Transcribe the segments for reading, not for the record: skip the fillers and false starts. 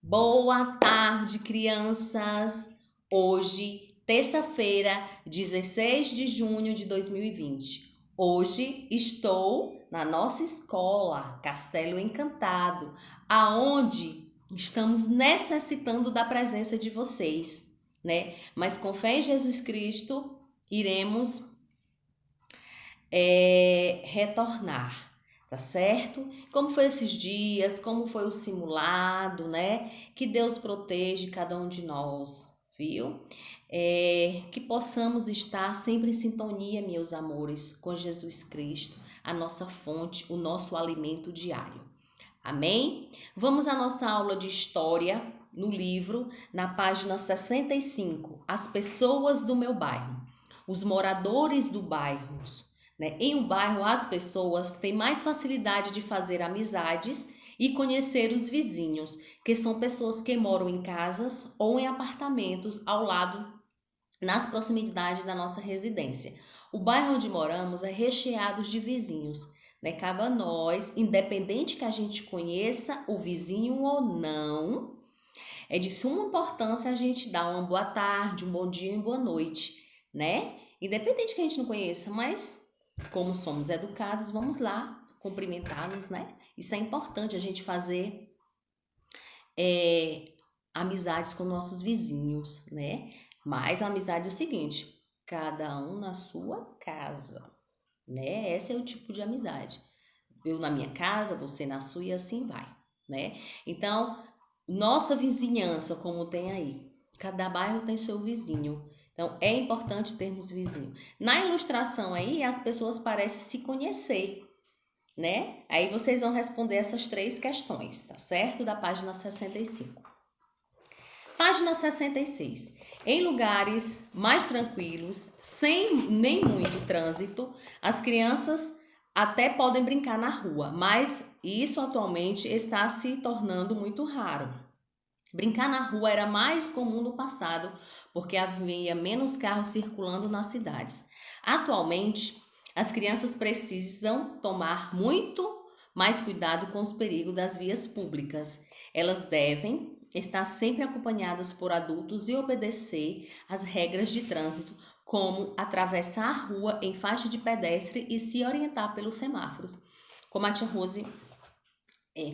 Boa tarde, crianças! Hoje, terça-feira, 16 de junho de 2020. Hoje estou na nossa escola, Castelo Encantado, aonde estamos necessitando da presença de vocês, né? Mas com fé em Jesus Cristo, iremos retornar, tá certo? Como foi esses dias, como foi o simulado, né? Que Deus proteja cada um de nós, viu? Que possamos estar sempre em sintonia, meus amores, com Jesus Cristo, a nossa fonte, o nosso alimento diário. Amém? Vamos à nossa aula de história no livro, na página 65, As pessoas do meu bairro, os moradores do bairro, né? Em um bairro, as pessoas têm mais facilidade de fazer amizades e conhecer os vizinhos, que são pessoas que moram em casas ou em apartamentos ao lado, nas proximidades da nossa residência. O bairro onde moramos é recheado de vizinhos, né? Cabe a nós, independente que a gente conheça o vizinho ou não, é de suma importância a gente dar uma boa tarde, um bom dia e uma boa noite, né? Independente que a gente não conheça, mas como somos educados, vamos lá cumprimentá-los, né? Isso é importante a gente fazer amizades com nossos vizinhos, né? Mas a amizade é o seguinte, cada um na sua casa, né? Esse é o tipo de amizade. Eu na minha casa, você na sua e assim vai, né? Então, nossa vizinhança, como tem aí, cada bairro tem seu vizinho. Então, é importante termos vizinho. Na ilustração aí, as pessoas parecem se conhecer, né? Aí vocês vão responder essas três questões, tá certo? Da página 65. Página 66. Em lugares mais tranquilos, sem nem muito trânsito, as crianças até podem brincar na rua, mas isso atualmente está se tornando muito raro. Brincar na rua era mais comum no passado, porque havia menos carros circulando nas cidades. Atualmente, as crianças precisam tomar muito mais cuidado com os perigos das vias públicas. Elas devem estar sempre acompanhadas por adultos e obedecer às regras de trânsito, como atravessar a rua em faixa de pedestre e se orientar pelos semáforos. Como a tia Rose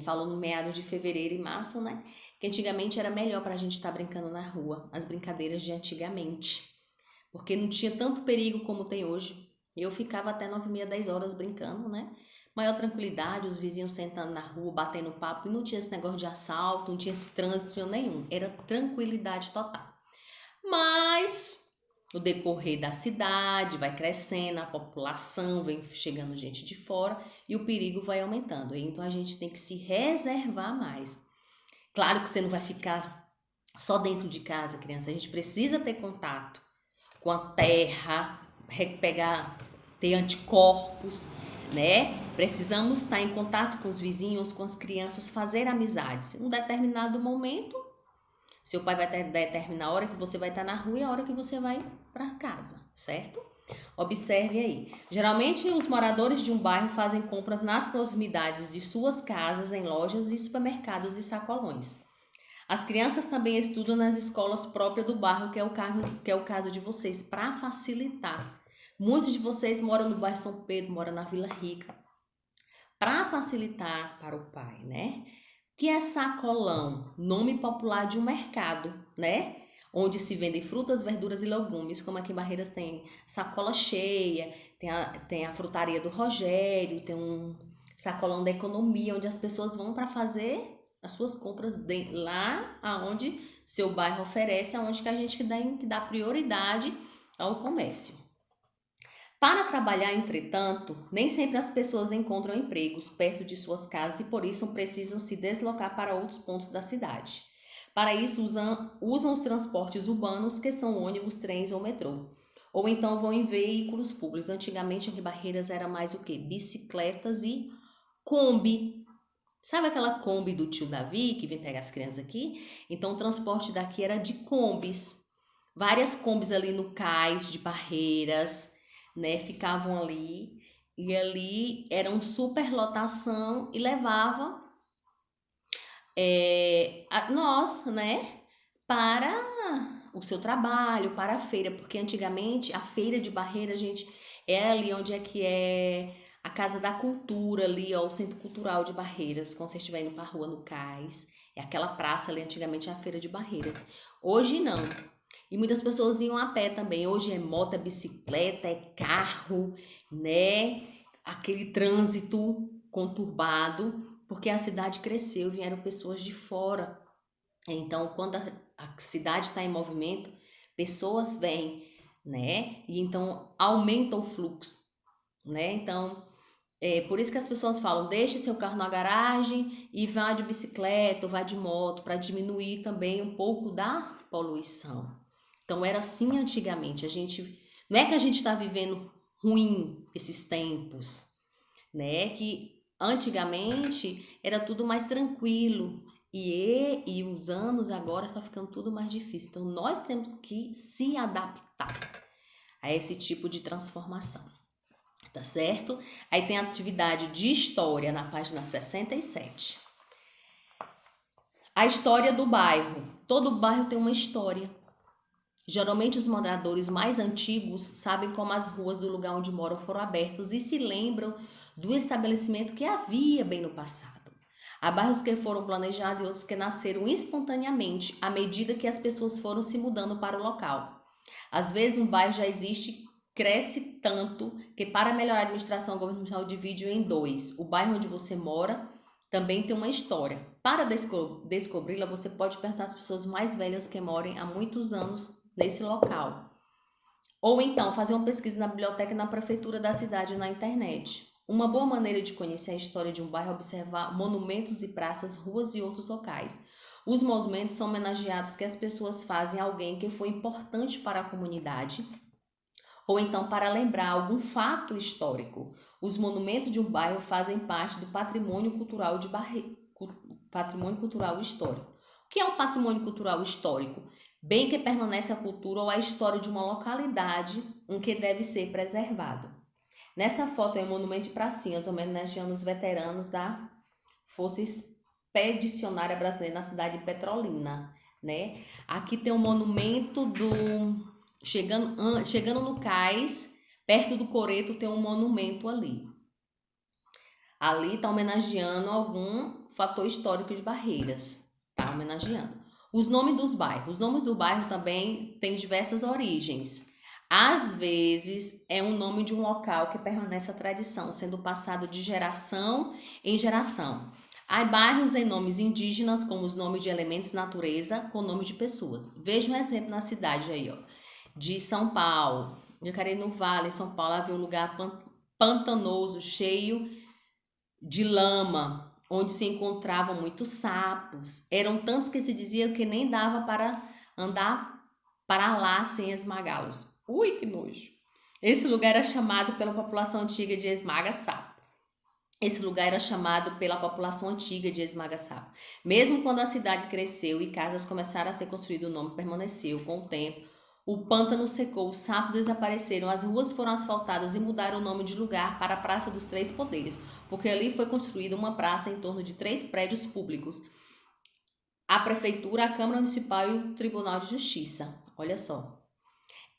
falou no meados de fevereiro e março, né? Que antigamente era melhor para a gente estar brincando na rua, as brincadeiras de antigamente, porque não tinha tanto perigo como tem hoje. Eu ficava até 9h30, 10 horas brincando, né? Maior tranquilidade, os vizinhos sentando na rua, batendo papo, e não tinha esse negócio de assalto, não tinha esse trânsito nenhum. Era tranquilidade total. Mas no decorrer da cidade vai crescendo, a população vem chegando gente de fora e o perigo vai aumentando. Então a gente tem que se reservar mais. Claro que você não vai ficar só dentro de casa, criança. A gente precisa ter contato com a terra, pegar, ter anticorpos, né? Precisamos estar em contato com os vizinhos, com as crianças, fazer amizades. Em um determinado momento, seu pai vai determinar a hora que você vai estar na rua e a hora que você vai para casa, certo? Observe aí. Geralmente, os moradores de um bairro fazem compras nas proximidades de suas casas, em lojas e supermercados e sacolões. As crianças também estudam nas escolas próprias do bairro, que é o caso de vocês, para facilitar. Muitos de vocês moram no bairro São Pedro, moram na Vila Rica. Para facilitar para o pai, né? O que é sacolão? Nome popular de um mercado, né? Onde se vendem frutas, verduras e legumes, como aqui em Barreiras tem sacola cheia, tem a frutaria do Rogério, tem um sacolão da economia, onde as pessoas vão para fazer as suas compras lá aonde seu bairro oferece, aonde que a gente tem que dar prioridade ao comércio. Para trabalhar, entretanto, nem sempre as pessoas encontram empregos perto de suas casas e por isso precisam se deslocar para outros pontos da cidade. Para isso, usam os transportes urbanos, que são ônibus, trens ou metrô. Ou então vão em veículos públicos. Antigamente, em Barreiras era mais o quê? Bicicletas e Kombi. Sabe aquela Kombi do tio Davi, que vem pegar as crianças aqui? Então, o transporte daqui era de Kombis. Várias Kombis ali no cais de Barreiras, né? Ficavam ali. E ali era uma superlotação e levava nós, né, para o seu trabalho, para a feira, porque antigamente a feira de Barreira, gente, é ali onde é que é a Casa da Cultura ali, ó, o Centro Cultural de Barreiras, quando você estiver indo para a rua no Cais, é aquela praça ali, antigamente é a Feira de Barreiras. Hoje não. E muitas pessoas iam a pé também. Hoje é moto, é bicicleta, é carro, né? Aquele trânsito conturbado, porque a cidade cresceu, vieram pessoas de fora. Então, quando a cidade está em movimento, pessoas vêm, né? E então aumenta o fluxo, né? Então, por isso que as pessoas falam, deixe seu carro na garagem e vá de bicicleta ou vá de moto, para diminuir também um pouco da poluição. Então, era assim antigamente. Não é que a gente está vivendo ruim esses tempos, né? Que antigamente era tudo mais tranquilo e os anos agora está ficando tudo mais difícil. Então nós temos que se adaptar a esse tipo de transformação, tá certo? Aí tem a atividade de história na página 67. A história do bairro. Todo bairro tem uma história. Geralmente os moradores mais antigos sabem como as ruas do lugar onde moram foram abertas e se lembram do estabelecimento que havia bem no passado. Há bairros que foram planejados e outros que nasceram espontaneamente à medida que as pessoas foram se mudando para o local. Às vezes um bairro já existe, cresce tanto que para melhorar a administração governamental divide em dois. O bairro onde você mora também tem uma história. Para descobri-la, você pode perguntar às pessoas mais velhas que moram há muitos anos nesse local. Ou então fazer uma pesquisa na biblioteca e na prefeitura da cidade na internet. Uma boa maneira de conhecer a história de um bairro é observar monumentos e praças, ruas e outros locais. Os monumentos são homenageados que as pessoas fazem a alguém que foi importante para a comunidade, ou então para lembrar algum fato histórico. Os monumentos de um bairro fazem parte do patrimônio cultural patrimônio cultural histórico. O que é um patrimônio cultural histórico? Bem que permanece a cultura ou a história de uma localidade em que deve ser preservado. Nessa foto é um monumento de pracinhas homenageando os veteranos da Força Expedicionária Brasileira na cidade de Petrolina, né? Aqui tem um monumento do chegando no cais, perto do coreto tem um monumento ali. Ali está homenageando algum fator histórico de Barreiras, tá homenageando. Os nomes dos bairros. Os nomes do bairro também têm diversas origens. Às vezes é um nome de um local que permanece a tradição, sendo passado de geração em geração. Há bairros em nomes indígenas, como os nomes de elementos de natureza, com nome de pessoas. Veja um exemplo na cidade aí, ó, de São Paulo. Jacareí no Vale, em São Paulo, havia um lugar pantanoso, cheio de lama, onde se encontravam muitos sapos. Eram tantos que se dizia que nem dava para andar para lá sem esmagá-los. Ui, que nojo! Esse lugar era chamado pela população antiga de esmaga-sapo. Esse lugar era chamado pela população antiga de esmaga-sapo. Mesmo quando a cidade cresceu e casas começaram a ser construídas, o nome permaneceu com o tempo. O pântano secou, os sapos desapareceram, as ruas foram asfaltadas e mudaram o nome de lugar para a Praça dos Três Poderes, porque ali foi construída uma praça em torno de 3 prédios públicos: a Prefeitura, a Câmara Municipal e o Tribunal de Justiça. Olha só.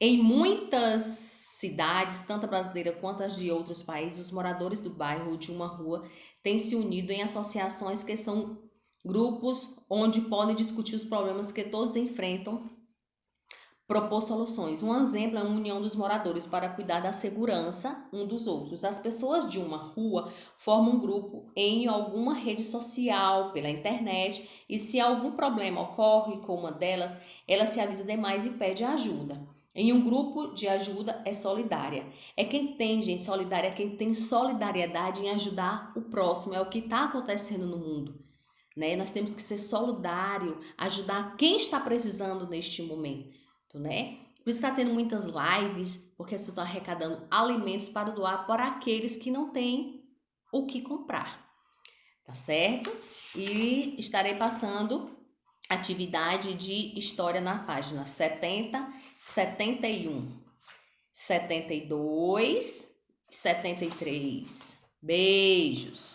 Em muitas cidades, tanto a brasileira quanto as de outros países, os moradores do bairro ou de uma rua têm se unido em associações que são grupos onde podem discutir os problemas que todos enfrentam, propor soluções. Um exemplo é a união dos moradores para cuidar da segurança um dos outros. As pessoas de uma rua formam um grupo em alguma rede social, pela internet, e se algum problema ocorre com uma delas, ela se avisa demais e pede ajuda. Em um grupo de ajuda é solidária. É quem tem, gente, solidária, é quem tem solidariedade em ajudar o próximo. É o que está acontecendo no mundo, né? Nós temos que ser solidário, ajudar quem está precisando neste momento, né? Por isso está tendo muitas lives, porque vocês estão arrecadando alimentos para doar para aqueles que não têm o que comprar, tá certo? E estarei passando atividade de história na página 70, 71, 72, 73. Beijos!